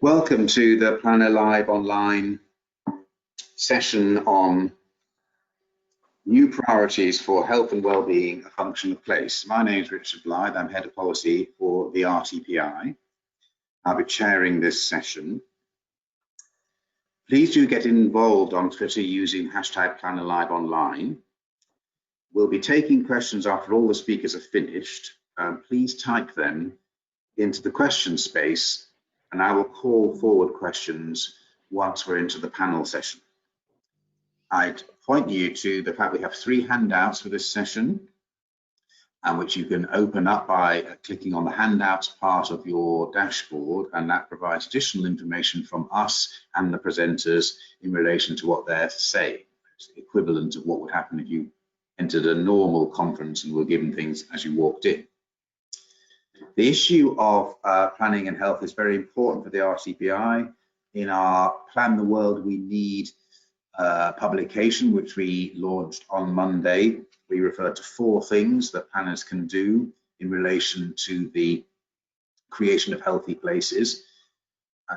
Welcome to the Planner Live online session on new priorities for health and wellbeing, a function of place. My name is Richard Blyth. I'm Head of Policy for the RTPI. I'll be chairing this session. Please do get involved on Twitter using hashtag Planner Live online. We'll be taking questions after all the speakers are finished. Please type them into the question space and I will call forward questions once we're into the panel session. I'd point you to the fact we have 3 handouts for this session, which you can open up by clicking on the handouts part of your dashboard, and that provides additional information from us and the presenters in relation to what they're saying. It's equivalent of what would happen if you entered a normal conference and were given things as you walked in. The issue of planning and health is very important for the RTPI. In our Plan the World We Need publication, which we launched on Monday, we refer to 4 things that planners can do in relation to the creation of healthy places.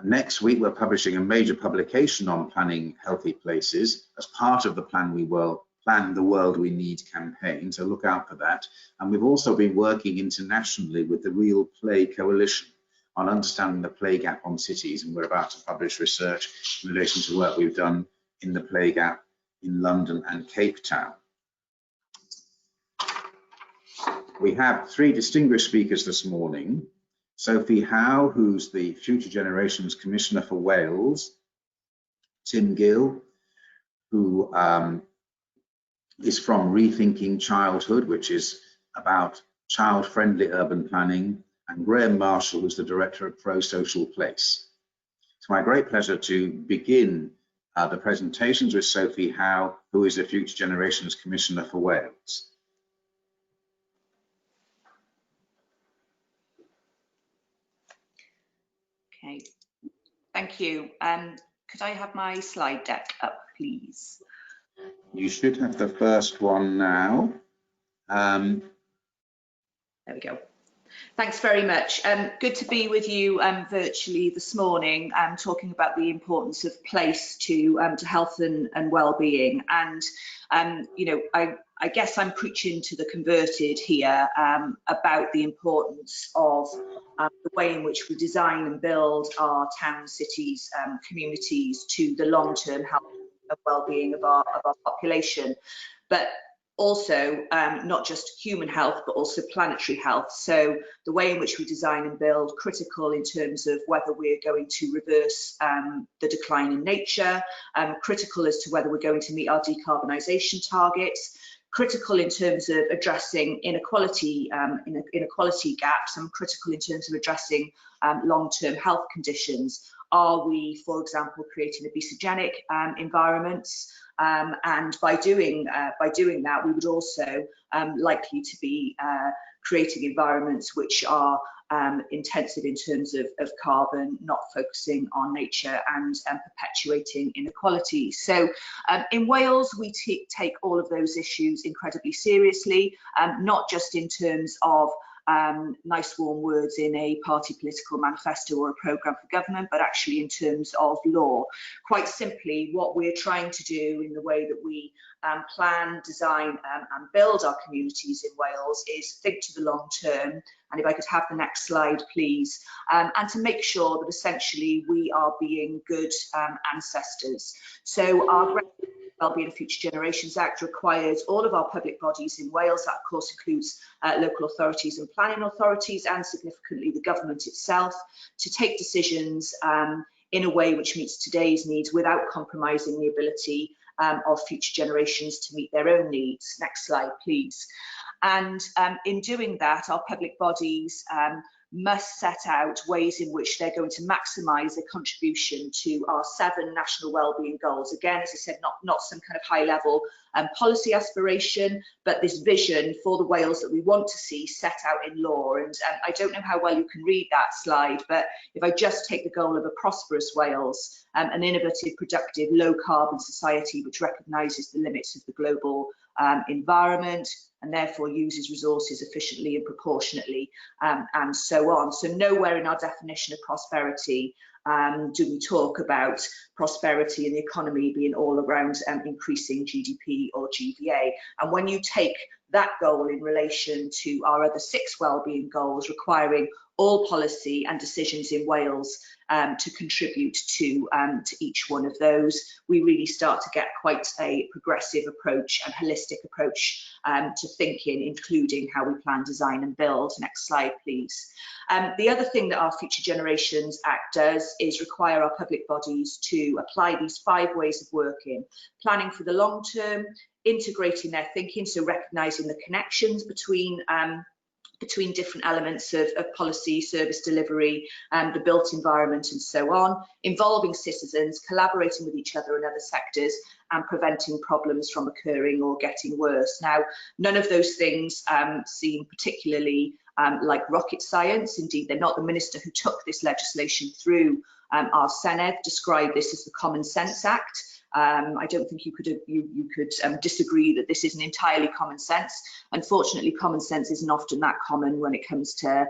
Next week, we're publishing a major publication on planning healthy places as part of the Plan the World We Need campaign, so look out for that. And we've also been working internationally with the Real Play Coalition on understanding the play gap on cities, and we're about to publish research in relation to work we've done in the play gap in London and Cape Town. We have 3 distinguished speakers this morning. Sophie Howe, who's the Future Generations Commissioner for Wales, Tim Gill, who is from Rethinking Childhood, which is about child-friendly urban planning, and Graham Marshall, who's the Director of ProSocialPlace. It's my great pleasure to begin the presentations with Sophie Howe, who is the Future Generations Commissioner for Wales. Okay, thank you. Could I have my slide deck up, please? You should have the first one now. There we go. Thanks very much. Good to be with you virtually this morning, talking about the importance of place to health and well-being. And you know, I guess I'm preaching to the converted here about the importance of the way in which we design and build our towns, cities, communities to the long-term health and well-being of our population, but also not just human health, but also planetary health. So the way in which we design and build, critical in terms of whether we're going to reverse the decline in nature, critical as to whether we're going to meet our decarbonisation targets, critical in terms of addressing inequality gaps, and critical in terms of addressing long-term health conditions. Are we, for example, creating obesogenic environments? And by doing that, we would also likely to be creating environments which are intensive in terms of carbon, not focusing on nature and perpetuating inequality. So in Wales, we take all of those issues incredibly seriously, not just in terms of nice warm words in a party political manifesto or a programme for government, but actually in terms of law. Quite simply, what we're trying to do in the way that we plan, design and build our communities in Wales is think to the long term, and if I could have the next slide please, and to make sure that essentially we are being good ancestors. So our Wellbeing and Future Generations Act requires all of our public bodies in Wales, that of course includes local authorities and planning authorities, and significantly the government itself, to take decisions in a way which meets today's needs without compromising the ability of future generations to meet their own needs. Next slide, please. And in doing that, our public bodies must set out ways in which they're going to maximise their contribution to our 7 national wellbeing goals. Again, as I said, not some kind of high level policy aspiration, but this vision for the Wales that we want to see set out in law. And I don't know how well you can read that slide, but if I just take the goal of a prosperous Wales, an innovative, productive, low carbon society which recognises the limits of the global environment, and therefore uses resources efficiently and proportionately, and so on. So nowhere in our definition of prosperity do we talk about prosperity in the economy being all around increasing GDP or GVA. And when you take that goal in relation to our other 6 wellbeing goals, requiring all policy and decisions in Wales to contribute to each one of those, we really start to get quite a progressive approach and holistic approach to thinking, including how we plan, design and build. Next slide, please. The other thing that our Future Generations Act does is require our public bodies to apply these 5 ways of working: planning for the long term, integrating their thinking, so recognising the connections between different elements of policy, service delivery, the built environment and so on, involving citizens, collaborating with each other and other sectors, and preventing problems from occurring or getting worse. Now, none of those things seem particularly like rocket science. Indeed, they're not. The minister who took this legislation through our Senedd described this as the Common Sense Act. I don't think you could disagree that this isn't entirely common sense. Unfortunately, common sense isn't often that common when it comes to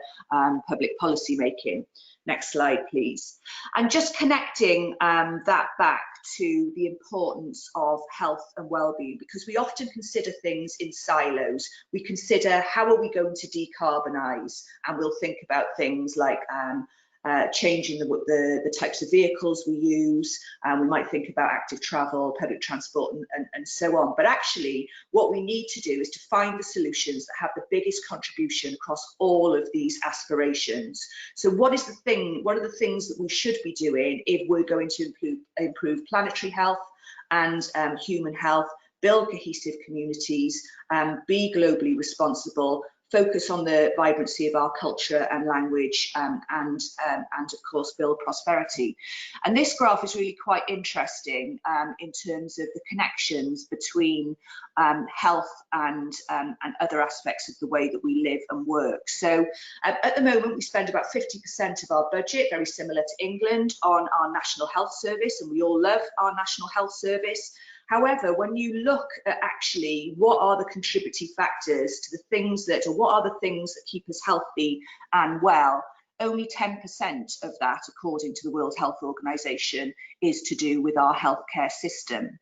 public policy making. Next slide, please. And just connecting that back to the importance of health and well-being, because we often consider things in silos. We consider, how are we going to decarbonise? And we'll think about things like changing the types of vehicles we use, and we might think about active travel, public transport and so on. But actually what we need to do is to find the solutions that have the biggest contribution across all of these aspirations. So what are the things that we should be doing if we're going to improve planetary health and human health, build cohesive communities, be globally responsible, focus on the vibrancy of our culture and language, and of course build prosperity. And this graph is really quite interesting in terms of the connections between health and other aspects of the way that we live and work. So at the moment we spend about 50% of our budget, very similar to England, on our National Health Service, and we all love our National Health Service. However, when you look at actually what are the contributing factors to the things that, or what are the things that keep us healthy and well, only 10% of that, according to the World Health Organization, is to do with our healthcare system.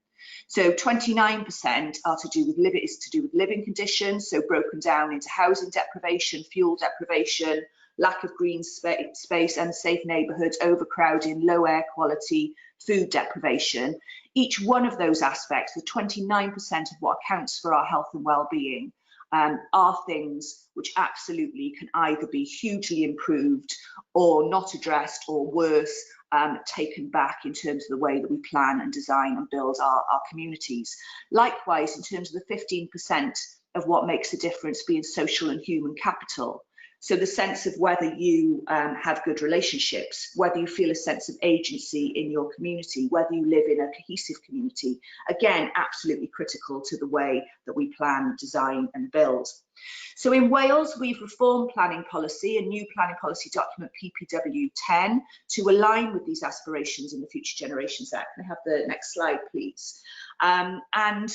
So 29% are to do with living conditions, so broken down into housing deprivation, fuel deprivation, lack of green space, unsafe neighbourhoods, overcrowding, low air quality, food deprivation. Each one of those aspects, the 29% of what accounts for our health and well-being, are things which absolutely can either be hugely improved or not addressed, or worse, taken back in terms of the way that we plan and design and build our communities. Likewise, in terms of the 15% of what makes a difference being social and human capital. So the sense of whether you have good relationships, whether you feel a sense of agency in your community, whether you live in a cohesive community, again, absolutely critical to the way that we plan, design and build. So in Wales, we've reformed planning policy, a new planning policy document, PPW 10, to align with these aspirations in the Future Generations Act. Can I have the next slide, please? And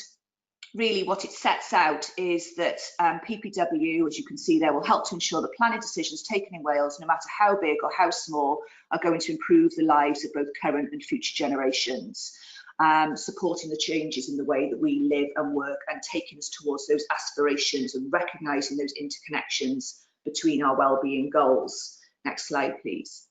really what it sets out is that PPW, as you can see there, will help to ensure that planning decisions taken in Wales, no matter how big or how small, are going to improve the lives of both current and future generations, supporting the changes in the way that we live and work and taking us towards those aspirations and recognising those interconnections between our wellbeing goals. Next slide, please.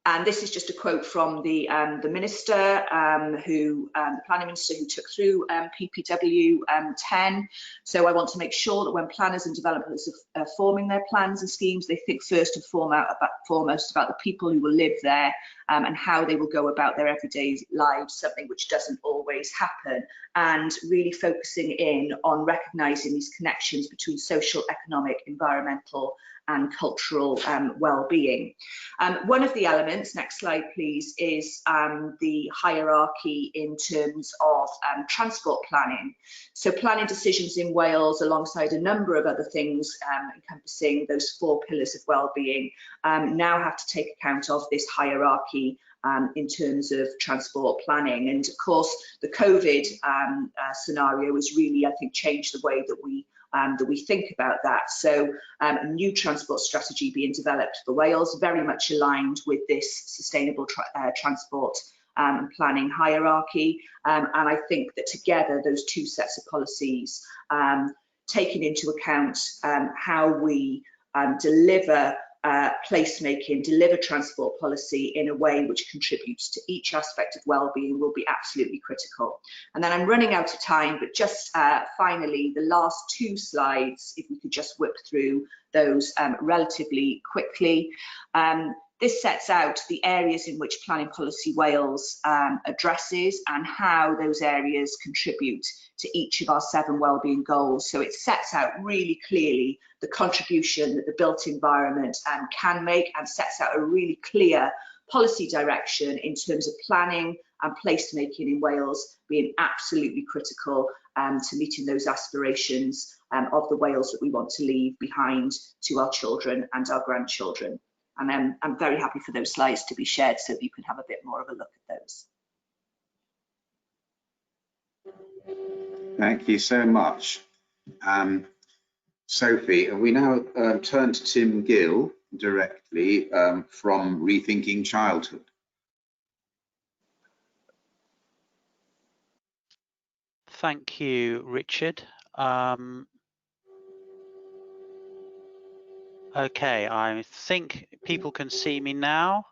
And this is just a quote from the minister, the planning minister who took through PPW 10. So I want to make sure that when planners and developers are forming their plans and schemes, they think first and foremost about the people who will live there and how they will go about their everyday lives, something which doesn't always happen, and really focusing in on recognising these connections between social, economic, environmental and cultural well-being. One of the elements, next slide please, is the hierarchy in terms of transport planning. So planning decisions in Wales, alongside a number of other things encompassing those 4 pillars of well-being, now have to take account of this hierarchy in terms of transport planning. And of course, the COVID scenario has really, I think, changed the way that we think about that. So a new transport strategy being developed for Wales, very much aligned with this sustainable transport planning hierarchy. And I think that together, those two sets of policies, taking into account how we deliver placemaking, deliver transport policy in a way which contributes to each aspect of wellbeing, will be absolutely critical. And then I'm running out of time, but just finally, the last two slides, if we could just whip through those relatively quickly. This sets out the areas in which Planning Policy Wales addresses and how those areas contribute to each of our 7 wellbeing goals. So it sets out really clearly the contribution that the built environment can make, and sets out a really clear policy direction in terms of planning and placemaking in Wales being absolutely critical to meeting those aspirations of the Wales that we want to leave behind to our children and our grandchildren. And I'm very happy for those slides to be shared so that you can have a bit more of a look at those. Thank you so much. Sophie, and we now turn to Tim Gill directly from Rethinking Childhood. Thank you, Richard. Okay, I think people can see me now.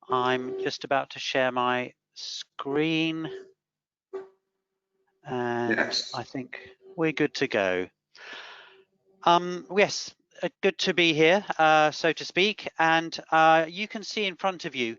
I'm just about to share my screen, and yes, I think we're good to go. Yes, good to be here, so to speak, and you can see in front of you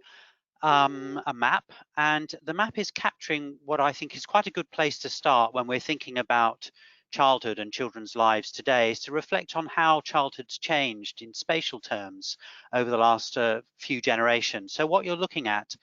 a map, and the map is capturing what I think is quite a good place to start when we're thinking about childhood and children's lives today, is to reflect on how childhood's changed in spatial terms over the last few generations. So what you're looking at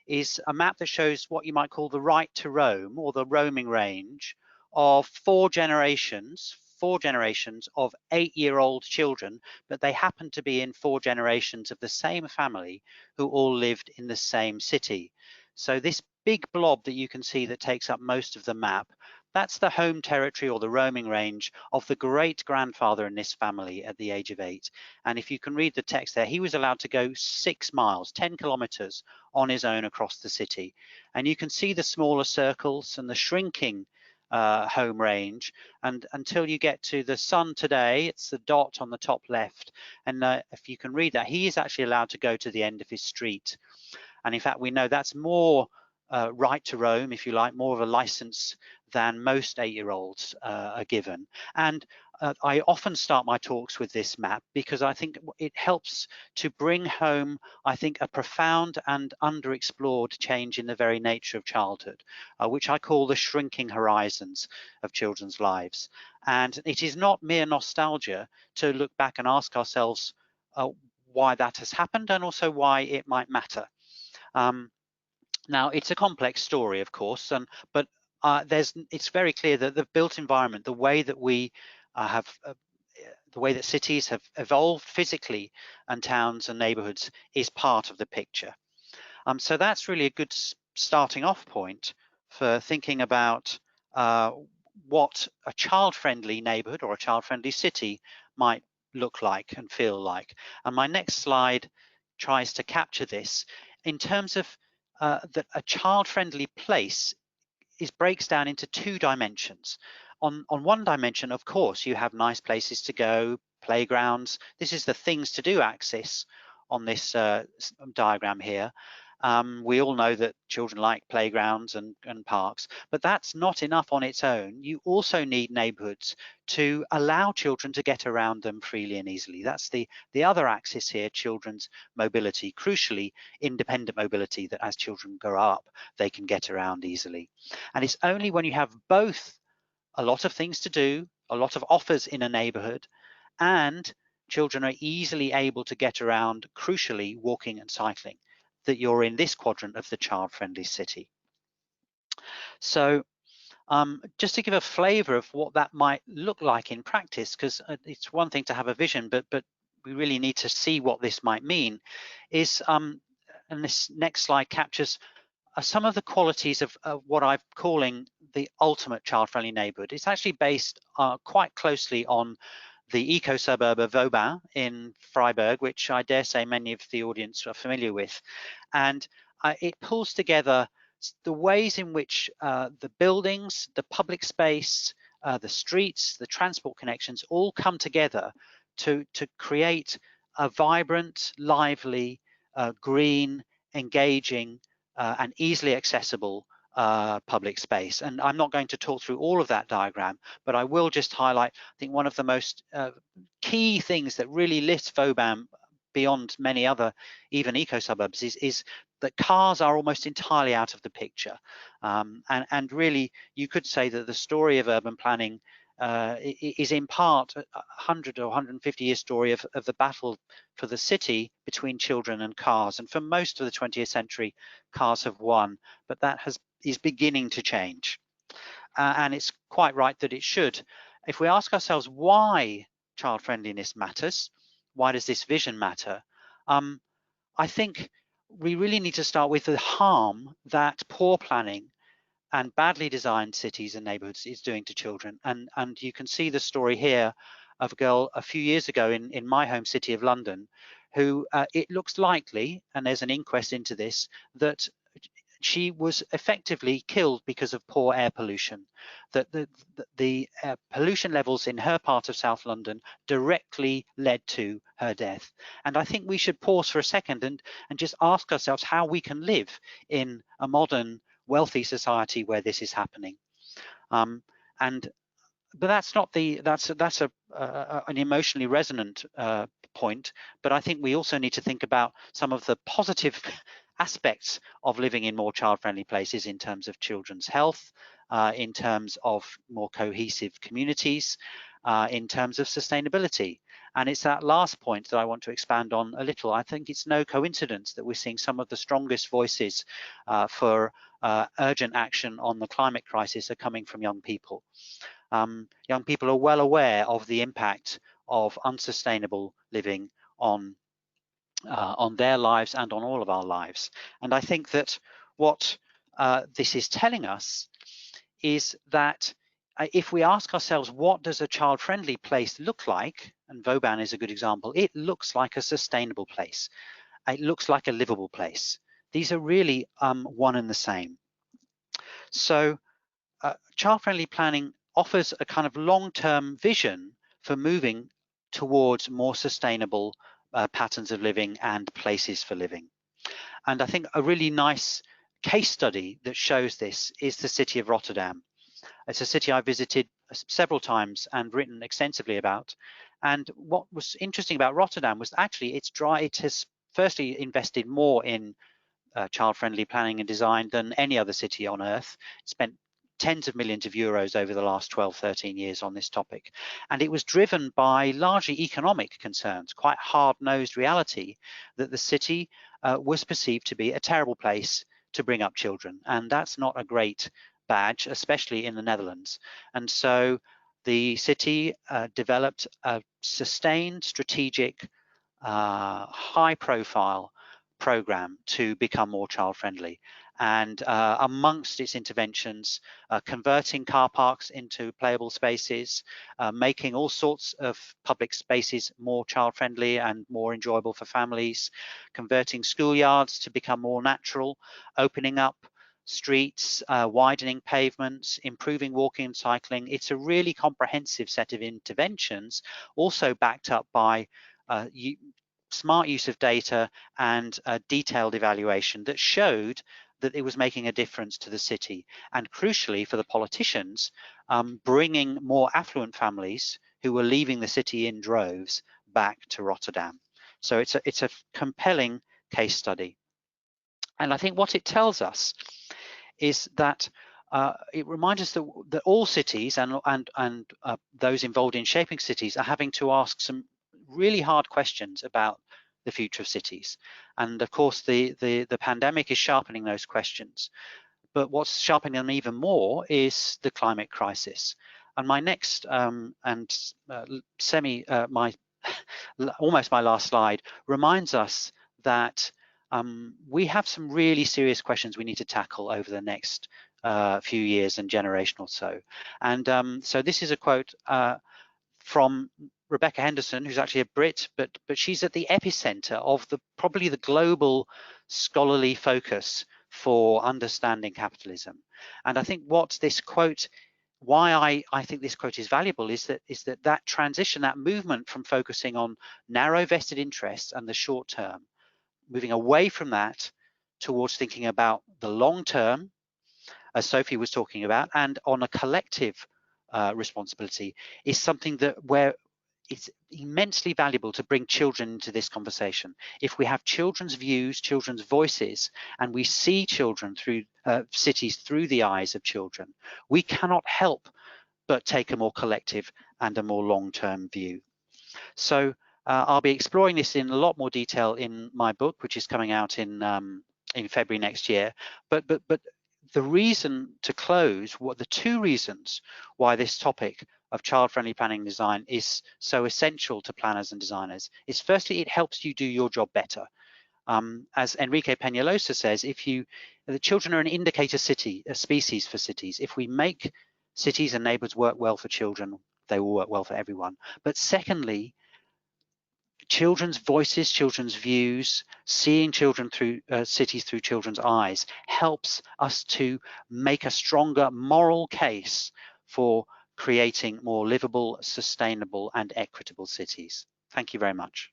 is a map that shows what you might call the right to roam, or the roaming range of 4 generations of 8-year-old children, but they happen to be in 4 generations of the same family who all lived in the same city. So this big blob that you can see that takes up most of the map, that's the home territory or the roaming range of the great-grandfather in this family at the age of 8. And if you can read the text there, he was allowed to go 6 miles, 10 kilometers on his own across the city. And you can see the smaller circles and the shrinking home range, and until you get to the son today, it's the dot on the top left. And if you can read that, he is actually allowed to go to the end of his street. And in fact, we know that's more right to roam, if you like, more of a license than most 8-year-olds are given. And I often start my talks with this map because I think it helps to bring home, I think, a profound and underexplored change in the very nature of childhood, which I call the shrinking horizons of children's lives. And it is not mere nostalgia to look back and ask ourselves why that has happened, and also why it might matter. Now, it's a complex story, of course, but it's very clear that the built environment, the way that we the way that cities have evolved physically, and towns and neighborhoods, is part of the picture. So that's really a good starting off point for thinking about what a child-friendly neighborhood or a child-friendly city might look like and feel like. And my next slide tries to capture this in terms of that a child-friendly place breaks down into 2 dimensions. On one dimension, of course, you have nice places to go, playgrounds. This is the things to do axis on this diagram here. We all know that children like playgrounds and parks, but that's not enough on its own. You also need neighborhoods to allow children to get around them freely and easily. That's the other axis here, children's mobility, crucially independent mobility, that as children grow up, they can get around easily. And it's only when you have both a lot of things to do, a lot of offers in a neighborhood, and children are easily able to get around, crucially walking and cycling, that you're in this quadrant of the child-friendly city. So just to give a flavor of what that might look like in practice, because it's one thing to have a vision, but we really need to see what this might mean, is and this next slide captures some of the qualities of what I'm calling the ultimate child-friendly neighbourhood. It's actually based quite closely on the eco-suburb of Vauban in Freiburg, which I dare say many of the audience are familiar with. And it pulls together the ways in which the buildings, the public space, the streets, the transport connections all come together to create a vibrant, lively, green, engaging, and easily accessible public space. And I'm not going to talk through all of that diagram, but I will just highlight, I think one of the most key things that really lifts Vauban beyond many other even eco-suburbs is that cars are almost entirely out of the picture. And really, you could say that the story of urban planning is in part a 100 or 150-year story of the battle for the city between children and cars. And for most of the 20th century, cars have won, but that is beginning to change. And it's quite right that it should. If we ask ourselves why child friendliness matters, why does this vision matter? I think we really need to start with the harm that poor planning and badly designed cities and neighborhoods is doing to children. And you can see the story here of a girl a few years ago in my home city of London, who it looks likely, and there's an inquest into this, that she was effectively killed because of poor air pollution, that the pollution levels in her part of South London directly led to her death. And I think we should pause for a second and just ask ourselves how we can live in a modern, wealthy society where this is happening. But that's not an emotionally resonant point, but I think we also need to think about some of the positive aspects of living in more child-friendly places in terms of children's health, in terms of more cohesive communities, in terms of sustainability. And it's that last point that I want to expand on a little. I think it's no coincidence that we're seeing some of the strongest voices for urgent action on the climate crisis are coming from young people. Young people are well aware of the impact of unsustainable living on their lives and on all of our lives. And I think that what this is telling us is that if we ask ourselves, what does a child-friendly place look like? And Vauban is a good example. It looks like a sustainable place. It looks like a livable place. These are really one and the same. So child-friendly planning offers a kind of long-term vision for moving towards more sustainable patterns of living and places for living. And I think a really nice case study that shows this is the city of Rotterdam. It's a city I visited several times and written extensively about. And what was interesting about Rotterdam was actually it has firstly invested more in child-friendly planning and design than any other city on earth. It spent tens of millions of euros over the last 12, 13 years on this topic. And it was driven by largely economic concerns, quite hard-nosed reality that the city was perceived to be a terrible place to bring up children. And that's not a great badge, especially in the Netherlands. And so the city developed a sustained, strategic, high-profile program to become more child-friendly. And amongst its interventions, converting car parks into playable spaces, making all sorts of public spaces more child-friendly and more enjoyable for families, converting schoolyards to become more natural, opening up streets, widening pavements, improving walking and cycling. It's a really comprehensive set of interventions, also backed up by smart use of data and detailed evaluation that showed that it was making a difference to the city, and crucially for the politicians, bringing more affluent families who were leaving the city in droves back to Rotterdam. So it's a compelling case study. And I think what it tells us is that it reminds us that all cities and those involved in shaping cities are having to ask some really hard questions about the future of cities. And of course, the pandemic is sharpening those questions. But what's sharpening them even more is the climate crisis. And my next almost my last slide reminds us that we have some really serious questions we need to tackle over the next few years and generation or so. And so this is a quote from Rebecca Henderson, who's actually a Brit, but she's at the epicenter of probably the global scholarly focus for understanding capitalism. And I think what this quote, why I think this quote is valuable is that transition, that movement from focusing on narrow vested interests and the short term, moving away from that towards thinking about the long term, as Sophie was talking about, and on a collective responsibility, is something where it's immensely valuable to bring children into this conversation. If we have children's views, children's voices, and we see children through cities through the eyes of children, we cannot help but take a more collective and a more long-term view. So I'll be exploring this in a lot more detail in my book, which is coming out in February next year. But the reason to close, the two reasons why this topic of child-friendly planning and design is so essential to planners and designers is, firstly, it helps you do your job better. As Enrique Peñalosa says, the children are an indicator species for cities. If we make cities and neighborhoods work well for children, they will work well for everyone. But secondly, children's voices, children's views, seeing children through cities through children's eyes helps us to make a stronger moral case for creating more livable, sustainable, and equitable cities. Thank you very much.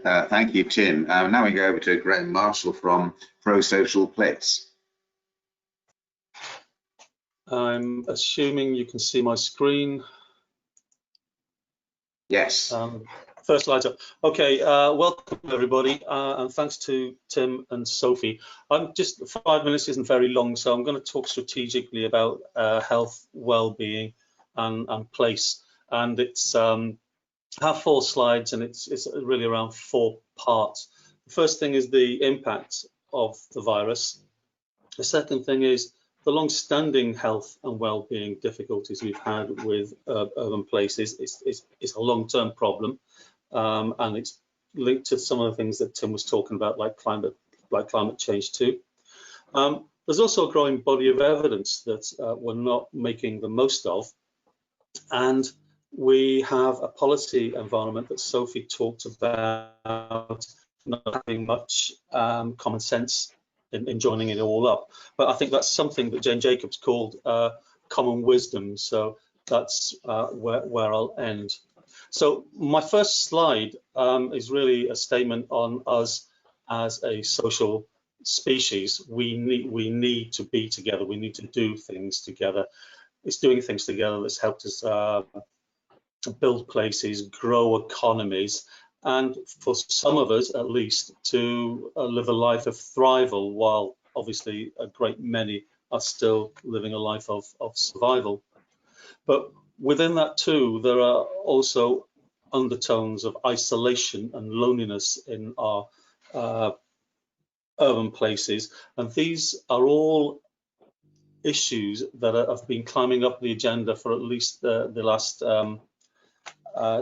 Thank you, Tim. Now we go over to Graham Marshall from ProSocialPlace. I'm assuming you can see my screen. Yes. First slide up. Okay, welcome everybody, and thanks to Tim and Sophie. Just 5 minutes isn't very long, so I'm going to talk strategically about health, well-being, and place. And it's I have 4 slides, and it's really around 4 parts. The first thing is the impact of the virus. The second thing is the long-standing health and well-being difficulties we've had with urban places. It's a long-term problem, and it's linked to some of the things that Tim was talking about, like climate change too. There's also a growing body of evidence that we're not making the most of, and we have a policy environment that Sophie talked about not having much common sense in joining it all up. But I think that's something that Jane Jacobs called common wisdom. So that's where I'll end. So my first slide is really a statement on us as a social species. We need to be together. We need to do things together. It's doing things together that's helped us to build places, grow economies, and for some of us at least to live a life of thrival, while obviously a great many are still living a life of survival. But within that too, there are also undertones of isolation and loneliness in our urban places, and these are all issues that have been climbing up the agenda for at least the last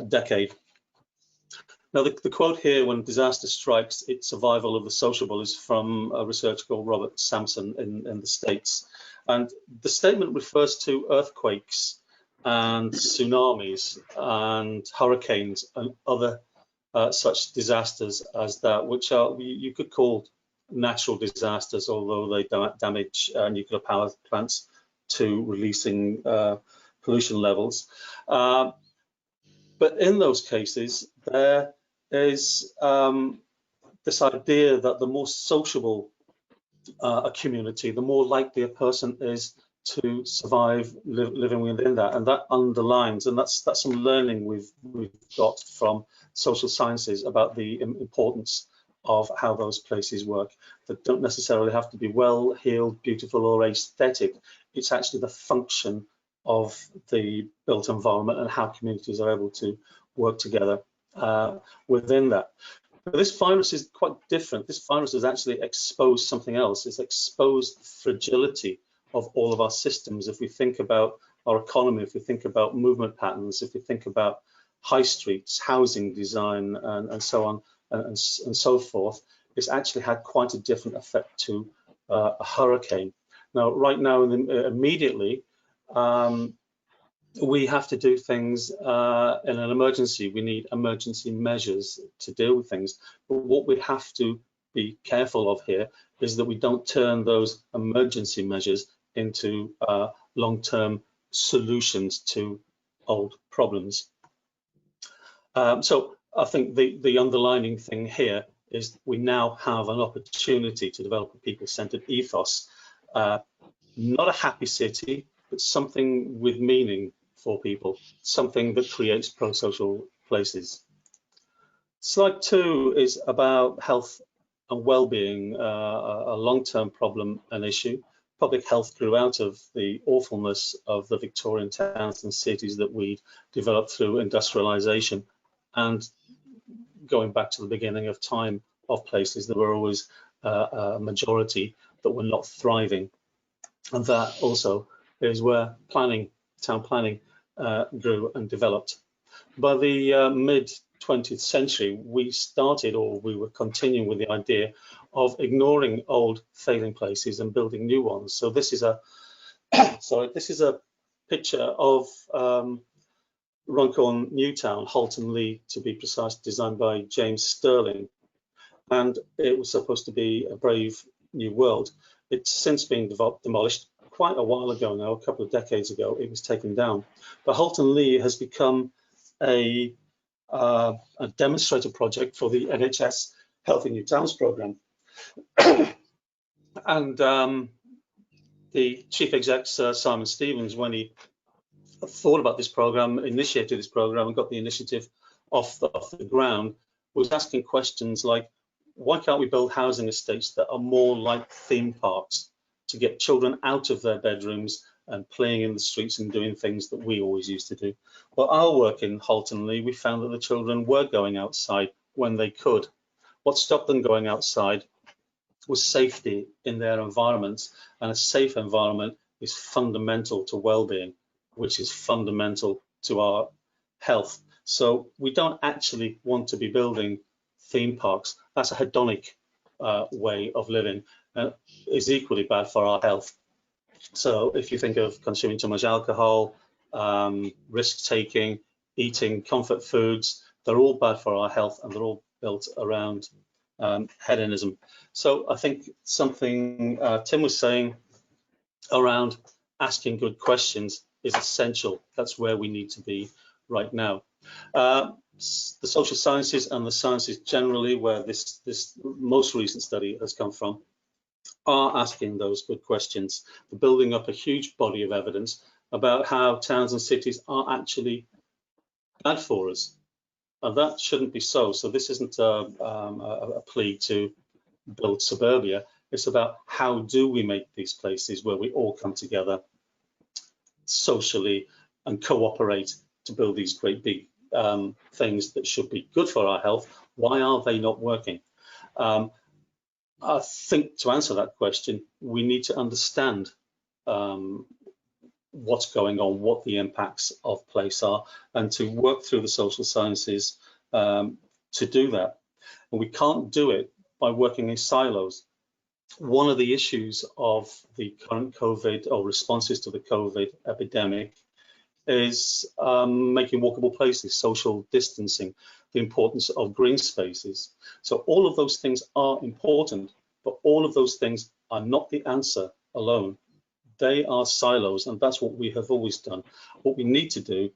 decade. Now, the quote here, when disaster strikes, it's survival of the sociable, is from a researcher called Robert Sampson in the States. And the statement refers to earthquakes and tsunamis and hurricanes and other such disasters as that, which are, you could call natural disasters, although they damage nuclear power plants to releasing pollution levels. But in those cases, there is this idea that the more sociable a community, the more likely a person is to survive living within that, and that underlines, and that's some learning we've got from social sciences about the importance of how those places work. That don't necessarily have to be well heeled, beautiful, or aesthetic. It's actually the function of the built environment and how communities are able to work together within that. But this virus is quite different. This virus has actually exposed something else. It's exposed the fragility of all of our systems. If we think about our economy, if we think about movement patterns, if we think about high streets, housing design, and so on and so forth, it's actually had quite a different effect to a hurricane. Now, right now, immediately, we have to do things in an emergency. We need emergency measures to deal with things. But what we have to be careful of here is that we don't turn those emergency measures into long-term solutions to old problems. So I think the underlining thing here is we now have an opportunity to develop a people-centered ethos. Not a happy city, but something with meaning for people, something that creates pro-social places. Slide 2 is about health and well-being, a long-term problem and issue. Public health grew out of the awfulness of the Victorian towns and cities that we developed through industrialization, and going back to the beginning of time of places, there were always a majority that were not thriving. And that also is where planning, town planning, grew and developed. By the mid-20th century, we started, or we were continuing with the idea of ignoring old failing places and building new ones. So this is a sorry, this is a picture of Runcorn Newtown, Halton Lee to be precise, designed by James Stirling, and it was supposed to be a brave new world. It's since been demolished quite a while ago now, a couple of decades ago. It was taken down, but Halton Lee has become a demonstrator project for the NHS Healthy New Towns programme. And the chief exec, Sir Simon Stevens, when he thought about this programme, initiated this programme and got the initiative off the ground, was asking questions like, why can't we build housing estates that are more like theme parks to get children out of their bedrooms and playing in the streets and doing things that we always used to do? Well, our work in Halton Lee, we found that the children were going outside when they could. What stopped them going outside was safety in their environments, and a safe environment is fundamental to well-being, which is fundamental to our health. So we don't actually want to be building theme parks. That's a hedonic way of living, and is equally bad for our health. So if you think of consuming too much alcohol, risk-taking, eating comfort foods, they're all bad for our health, and they're all built around hedonism. So I think something Tim was saying around asking good questions is essential. That's where we need to be right now. The social sciences and the sciences generally, where this most recent study has come from, are asking those good questions. They're building up a huge body of evidence about how towns and cities are actually bad for us. And that shouldn't be so. So this isn't a plea to build suburbia. It's about how do we make these places where we all come together socially and cooperate to build these great big things that should be good for our health. Why are they not working? I think to answer that question, we need to understand what's going on, what the impacts of place are, and to work through the social sciences to do that. And we can't do it by working in silos. One of the issues of the current COVID, or responses to the COVID epidemic, is making walkable places, social distancing, the importance of green spaces. So all of those things are important, but all of those things are not the answer alone. They are silos, and that's what we have always done. What we need to do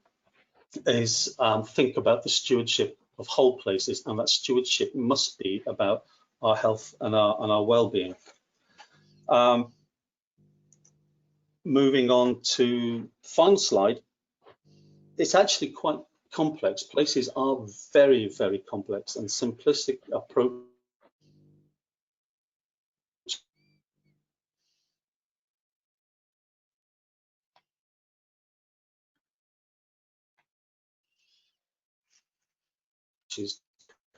is think about the stewardship of whole places, and that stewardship must be about our health and our well-being. Moving on to the final slide, it's actually quite complex. Places are very, very complex, and simplistic approach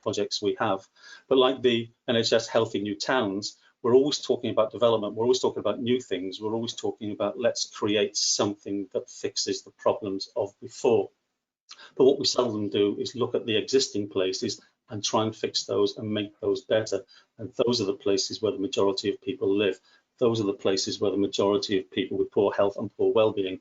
projects we have. But like the NHS Healthy New Towns, we're always talking about development, we're always talking about new things, we're always talking about let's create something that fixes the problems of before. But what we seldom do is look at the existing places and try and fix those and make those better. And those are the places where the majority of people live. Those are the places where the majority of people with poor health and poor well-being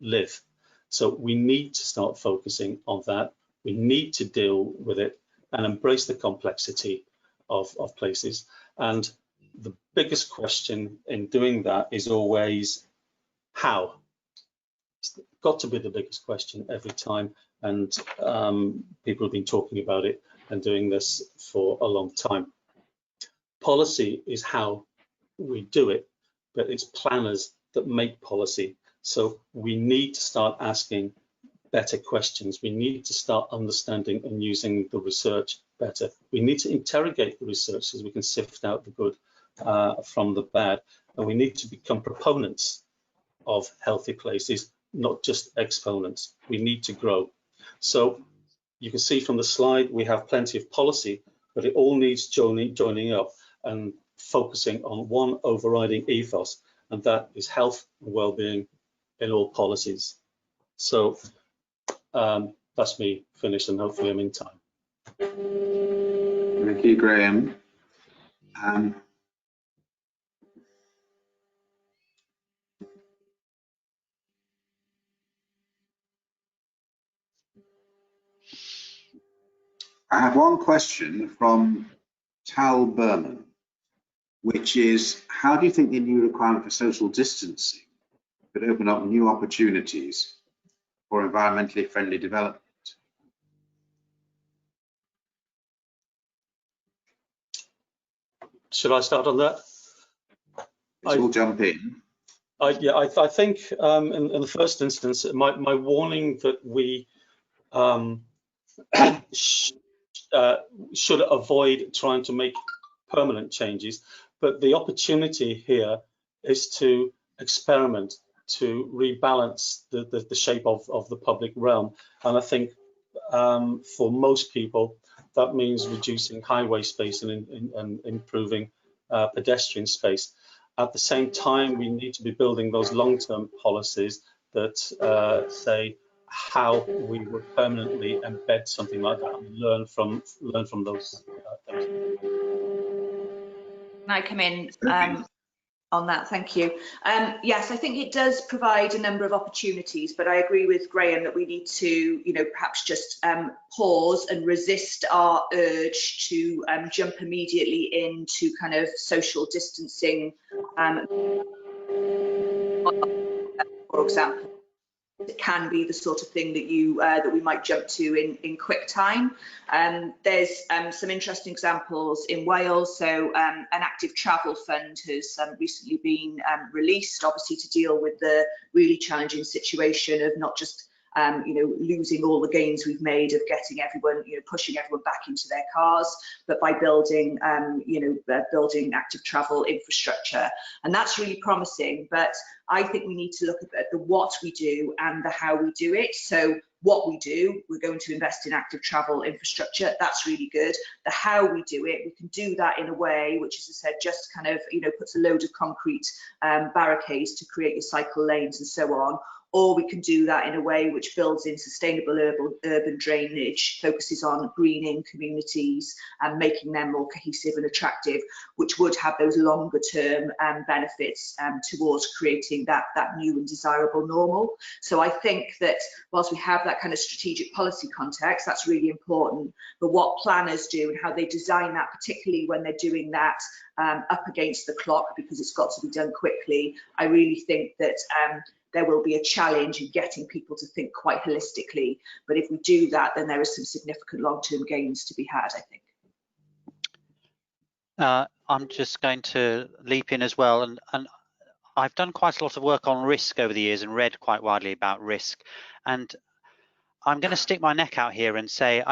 live. So we need to start focusing on that. We need to deal with it and embrace the complexity of places. And the biggest question in doing that is always how. It's got to be the biggest question every time. And people have been talking about it and doing this for a long time. Policy is how we do it, but it's planners that make policy. So we need to start asking better questions. We need to start understanding and using the research better. We need to interrogate the research so we can sift out the good from the bad. And we need to become proponents of healthy places, not just exponents. We need to grow. So you can see from the slide, we have plenty of policy, but it all needs joining up and focusing on one overriding ethos, and that is health and well-being in all policies. So that's me finished, and hopefully I'm in time. Thank you, Graham. I have one question from Tal Berman, which is, how do you think the new requirement for social distancing could open up new opportunities for environmentally friendly development? Should I start on that? Let's all jump in. Yeah, I think in the first instance, my warning that we should avoid trying to make permanent changes, but the opportunity here is to experiment, to rebalance the shape of the public realm. And I think for most people, that means reducing highway space and improving pedestrian space. At the same time, we need to be building those long-term policies that say how we would permanently embed something like that and learn from those things. Can I come in on that? Thank you. Yes, I think it does provide a number of opportunities, but I agree with Graham that we need to, perhaps just pause and resist our urge to jump immediately into kind of social distancing, for example. It can be the sort of thing that we might jump to in quick time. There's some interesting examples in Wales. So an active travel fund has recently been released, obviously to deal with the really challenging situation of not just losing all the gains we've made of getting everyone, pushing everyone back into their cars, but by building, building active travel infrastructure. And that's really promising, but I think we need to look at the what we do and the how we do it. So what we do, we're going to invest in active travel infrastructure. That's really good. The how we do it, we can do that in a way which, as I said, just kind of, puts a load of concrete barricades to create your cycle lanes and so on. Or we can do that in a way which builds in sustainable urban drainage, focuses on greening communities and making them more cohesive and attractive, which would have those longer term benefits towards creating that new and desirable normal. So I think that whilst we have that kind of strategic policy context, that's really important, but what planners do and how they design that, particularly when they're doing that up against the clock, because it's got to be done quickly, I really think that there will be a challenge in getting people to think quite holistically. But if we do that, then there is some significant long-term gains to be had, I think. I'm just going to leap in as well. And I've done quite a lot of work on risk over the years and read quite widely about risk. And I'm going to stick my neck out here and say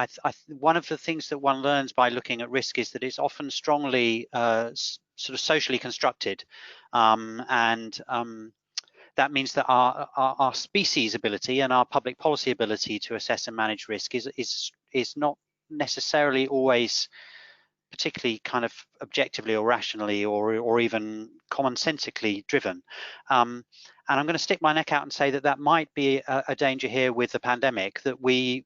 one of the things that one learns by looking at risk is that it's often strongly sort of socially constructed. That means that our species ability and our public policy ability to assess and manage risk is not necessarily always particularly kind of objectively or rationally or even commonsensically driven. And I'm going to stick my neck out and say that that might be a danger here with the pandemic, that we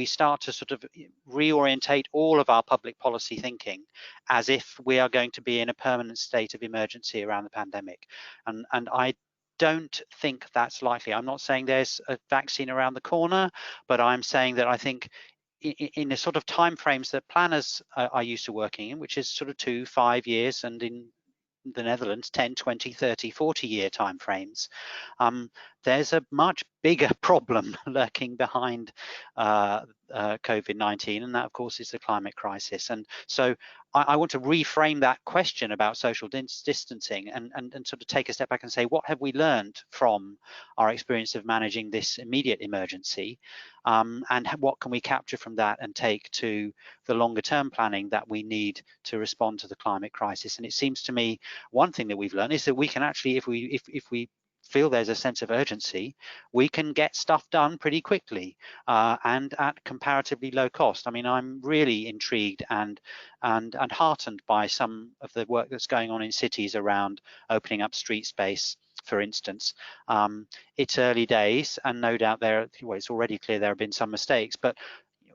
start to sort of reorientate all of our public policy thinking as if we are going to be in a permanent state of emergency around the pandemic. And I don't think that's likely. I'm not saying there's a vaccine around the corner, but I'm saying that I think in the sort of timeframes that planners are used to working in, which is sort of 2-5 years, and in the Netherlands 10, 20, 30, 40-year timeframes, there's a much bigger problem lurking behind COVID-19, and that of course is the climate crisis. And so I want to reframe that question about social distancing and sort of take a step back and say, what have we learned from our experience of managing this immediate emergency, and what can we capture from that and take to the longer term planning that we need to respond to the climate crisis. And it seems to me one thing that we've learned is that we can actually, if we feel there's a sense of urgency, we can get stuff done pretty quickly and at comparatively low cost. I mean, I'm really intrigued and heartened by some of the work that's going on in cities around opening up street space, for instance. It's early days, and no doubt it's already clear there have been some mistakes, but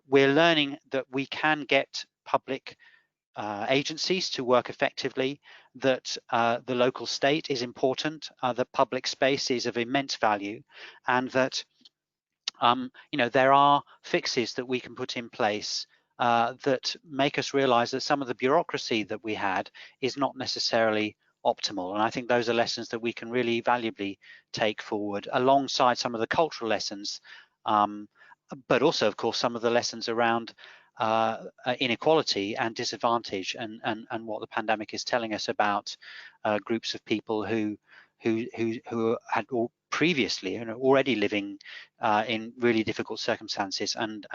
we're learning that we can get public agencies to work effectively, that the local state is important, that public space is of immense value, and that there are fixes that we can put in place that make us realize that some of the bureaucracy that we had is not necessarily optimal. And I think those are lessons that we can really valuably take forward alongside some of the cultural lessons, but also of course some of the lessons around inequality and disadvantage, and what the pandemic is telling us about groups of people who had previously already living in really difficult circumstances, and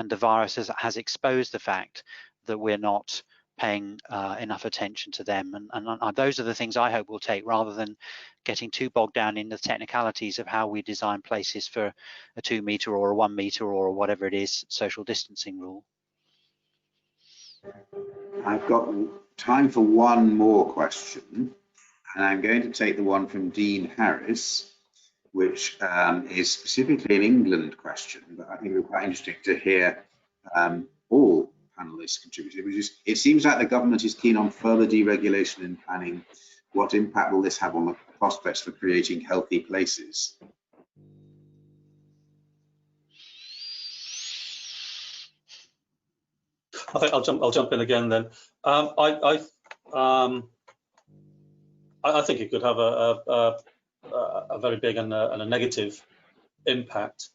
the virus has exposed the fact that we're not paying enough attention to them. And those are the things I hope we'll take, rather than getting too bogged down in the technicalities of how we design places for a 2 meter or a 1 meter or whatever it is social distancing rule. I've got time for one more question, and I'm going to take the one from Dean Harris, which is specifically an England question, but I think it'll be quite interesting to hear all panelists contributed, which is, it seems like the government is keen on further deregulation in planning. What impact will this have on the prospects for creating healthy places? I think I'll jump in again then. I think it could have a very big and a negative impact.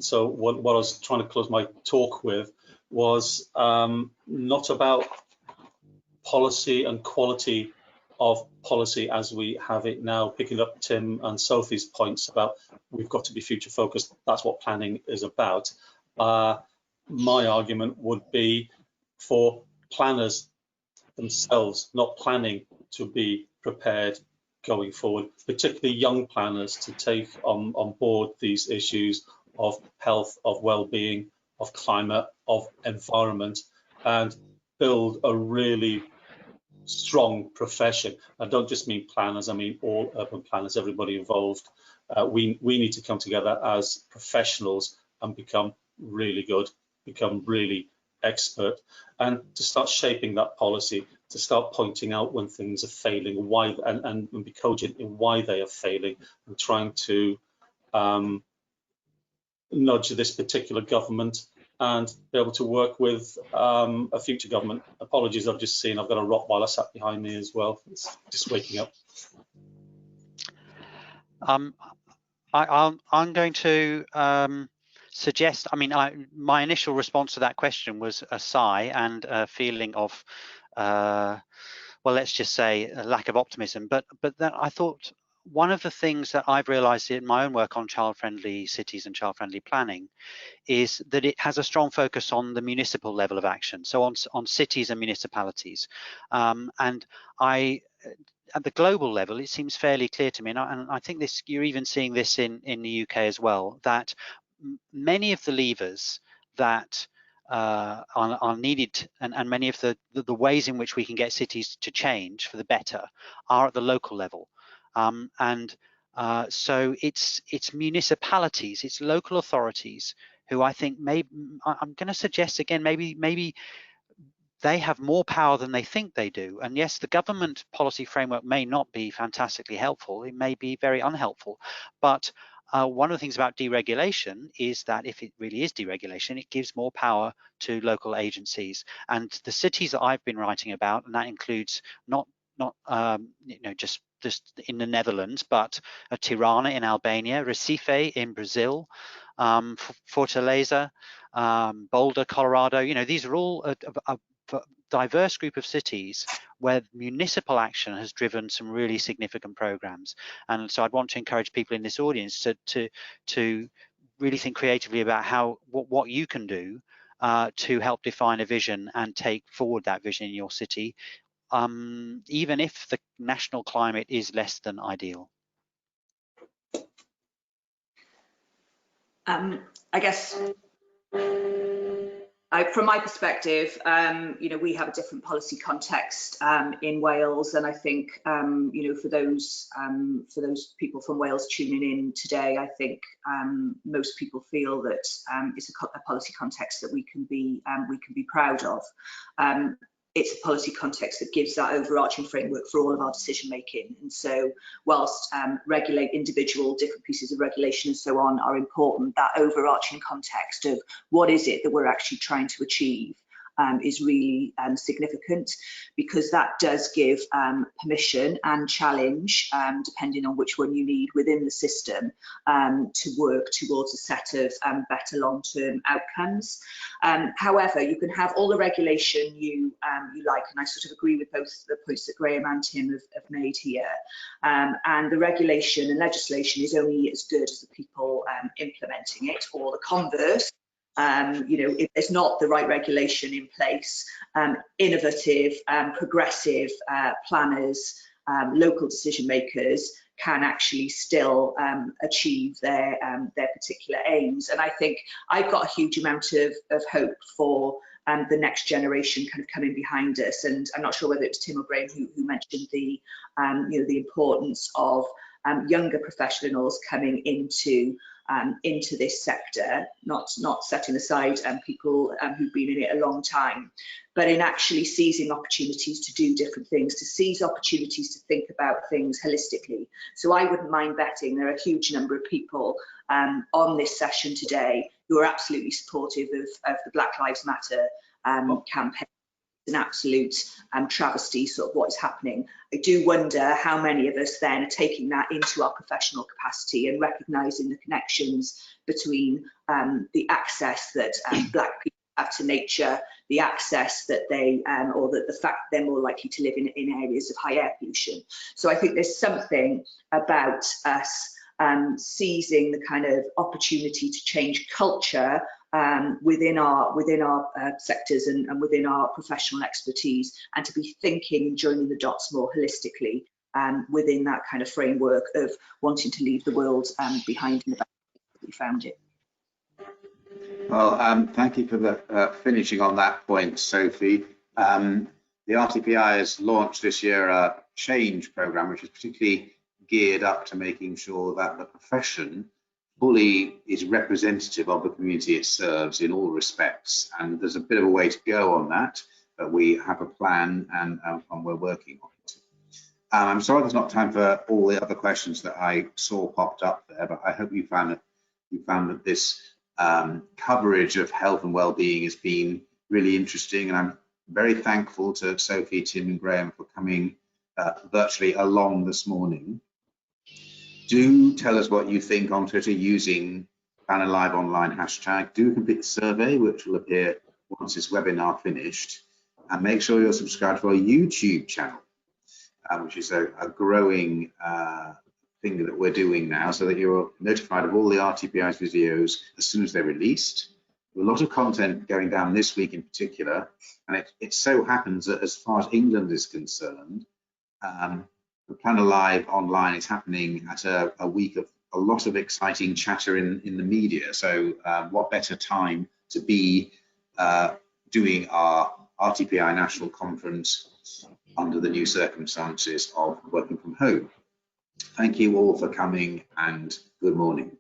So what I was trying to close my talk with was not about policy and quality of policy as we have it now, picking up Tim and Sophie's points about we've got to be future focused. That's what planning is about. My argument would be for planners themselves, not planning, to be prepared going forward, particularly young planners, to take on board these issues of health, of well-being, of climate, of environment, and build a really strong profession. I don't just mean planners, I mean all urban planners, everybody involved. We need to come together as professionals and become really good, become really expert, and to start shaping that policy, to start pointing out when things are failing, why, and be cogent in why they are failing, and trying to nudge this particular government and be able to work with a future government. Apologies, I've just seen I've got a Rottweiler sat behind me as well. It's just waking up. I'm going to suggest, I mean, my initial response to that question was a sigh and a feeling of, well, let's just say a lack of optimism. But then I thought one of the things that I've realized in my own work on child-friendly cities and child-friendly planning is that it has a strong focus on the municipal level of action, so on cities and municipalities. And at the global level, it seems fairly clear to me, and I think this, you're even seeing this in the UK as well, that many of the levers that are needed, and many of the ways in which we can get cities to change for the better are at the local level. So it's municipalities, it's local authorities who I think I'm going to suggest again, maybe they have more power than they think they do. And yes, the government policy framework may not be fantastically helpful, it may be very unhelpful, but one of the things about deregulation is that if it really is deregulation, it gives more power to local agencies. And the cities that I've been writing about, and that includes not just in the Netherlands, but Tirana in Albania, Recife in Brazil, Fortaleza, Boulder, Colorado. These are all a diverse group of cities where municipal action has driven some really significant programs. And so I'd want to encourage people in this audience to really think creatively about what you can do to help define a vision and take forward that vision in your city, even if the national climate is less than ideal. I guess from my perspective, we have a different policy context in Wales, and I think for those people from Wales tuning in today, I think most people feel that it's a policy context that we can be proud of. It's a policy context that gives that overarching framework for all of our decision making. And so whilst regulate individual different pieces of regulation and so on are important, that overarching context of what is it that we're actually trying to achieve is really significant, because that does give permission and challenge, depending on which one you need within the system, to work towards a set of better long-term outcomes. However, you can have all the regulation you like, and I sort of agree with both the points that Graham and Tim have made here. And the regulation and legislation is only as good as the people implementing it, or the converse. If there's not the right regulation in place, innovative, progressive planners, local decision makers can actually still achieve their particular aims. And I think I've got a huge amount of hope for the next generation kind of coming behind us. And I'm not sure whether it's Tim or Graham who mentioned the importance of younger professionals coming into this sector, not setting aside people who've been in it a long time, but in actually seizing opportunities to do different things, to seize opportunities to think about things holistically. So I wouldn't mind betting there are a huge number of people on this session today who are absolutely supportive of the Black Lives Matter campaign. An absolute travesty, sort of what is happening. I do wonder how many of us then are taking that into our professional capacity and recognising the connections between the access that Black people have to nature, the access that they, or the fact they're more likely to live in areas of high air pollution. So I think there's something about us seizing the kind of opportunity to change culture within our sectors and within our professional expertise, and to be thinking and joining the dots more holistically within that kind of framework of wanting to leave the world behind in the back that we found it. Well, thank you for the finishing on that point, Sophie. The RTPI has launched this year a change programme, which is particularly geared up to making sure that the profession fully is representative of the community it serves in all respects. And there's a bit of a way to go on that, but we have a plan and we're working on it. I'm sorry there's not time for all the other questions that I saw popped up there, but I hope you found that this coverage of health and well-being has been really interesting. And I'm very thankful to Sophie, Tim and Graham for coming virtually along this morning. Do tell us what you think on Twitter using Planner Live Online hashtag. Do complete the survey, which will appear once this webinar finished. And make sure you're subscribed to our YouTube channel, which is a growing thing that we're doing now, so that you're notified of all the RTPI's videos as soon as they're released. A lot of content going down this week in particular, and it so happens that as far as England is concerned, the Planner Live Online is happening at a week of a lot of exciting chatter in the media. So what better time to be doing our RTPI National Conference under the new circumstances of working from home. Thank you all for coming, and good morning.